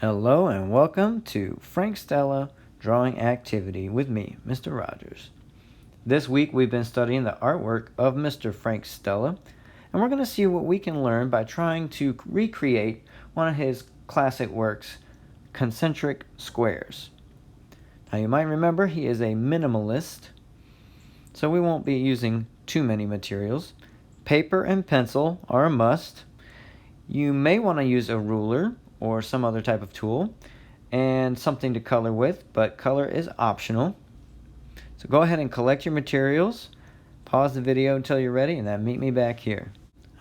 Hello and welcome to Frank Stella Drawing Activity with me, Mr. Rogers. This week we've been studying the artwork of Mr. Frank Stella, and we're going to see what we can learn by trying to recreate one of his classic works, concentric squares. Now you might remember he is a minimalist, so we won't be using too many materials. Paper and pencil are a must. You may want to use a ruler or some other type of tool and something to color with, but color is optional. So go ahead and collect your materials, pause the video until you're ready, and then meet me back here.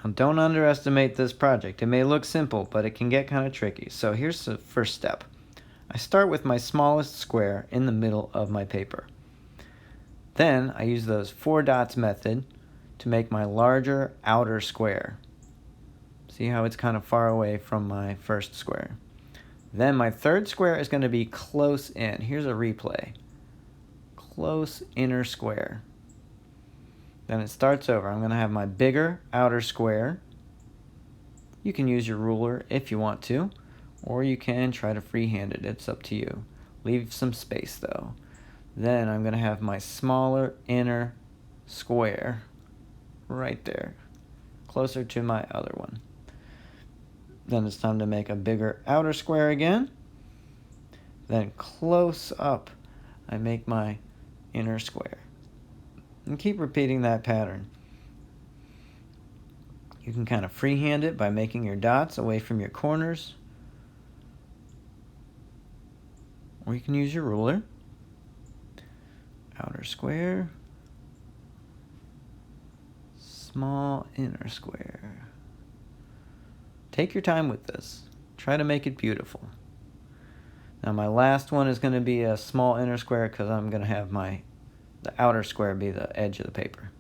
Now, don't underestimate this project. It may look simple, but it can get kind of tricky. So here's the first step. I start with my smallest square in the middle of my paper. Then I use those 4 dots method to make my larger outer square. See how it's kind of far away from my first square. Then my third square is going to be close in. Here's a replay. Close inner square. Then it starts over. I'm going to have my bigger outer square. You can use your ruler if you want to, or you can try to freehand it. It's up to you. Leave some space though. Then I'm going to have my smaller inner square right there, closer to my other one. Then it's time to make a bigger outer square again. Then close up, I make my inner square. And keep repeating that pattern. You can kind of freehand it by making your dots away from your corners. Or you can use your ruler. Outer square. Small inner square. Take your time with this. Try to make it beautiful. Now my last one is going to be a small inner square because I'm going to have the outer square be the edge of the paper.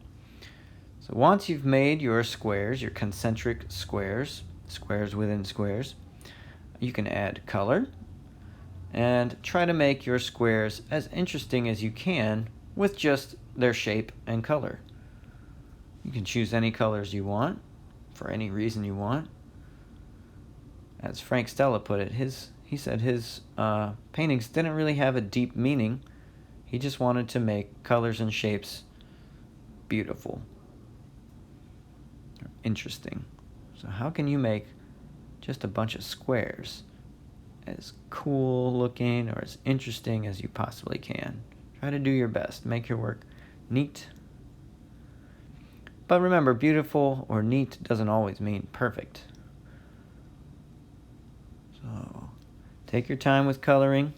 So once you've made your squares, your concentric squares, squares within squares, you can add color and try to make your squares as interesting as you can with just their shape and color. You can choose any colors you want for any reason you want. As Frank Stella put it, he said his paintings didn't really have a deep meaning. He just wanted to make colors and shapes beautiful, interesting. So how can you make just a bunch of squares as cool looking or as interesting as you possibly can? Try to do your best. Make your work neat. But remember, beautiful or neat doesn't always mean perfect. So take your time with coloring.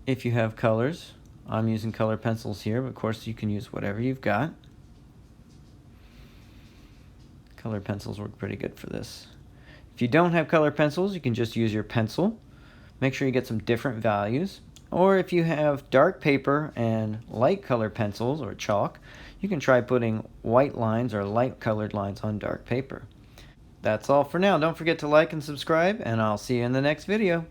If you have colors, I'm using color pencils here, but of course you can use whatever you've got. Color pencils work pretty good for this. If you don't have color pencils, you can just use your pencil. Make sure you get some different values. Or if you have dark paper and light color pencils or chalk, you can try putting white lines or light colored lines on dark paper. That's all for now. Don't forget to like and subscribe, and I'll see you in the next video.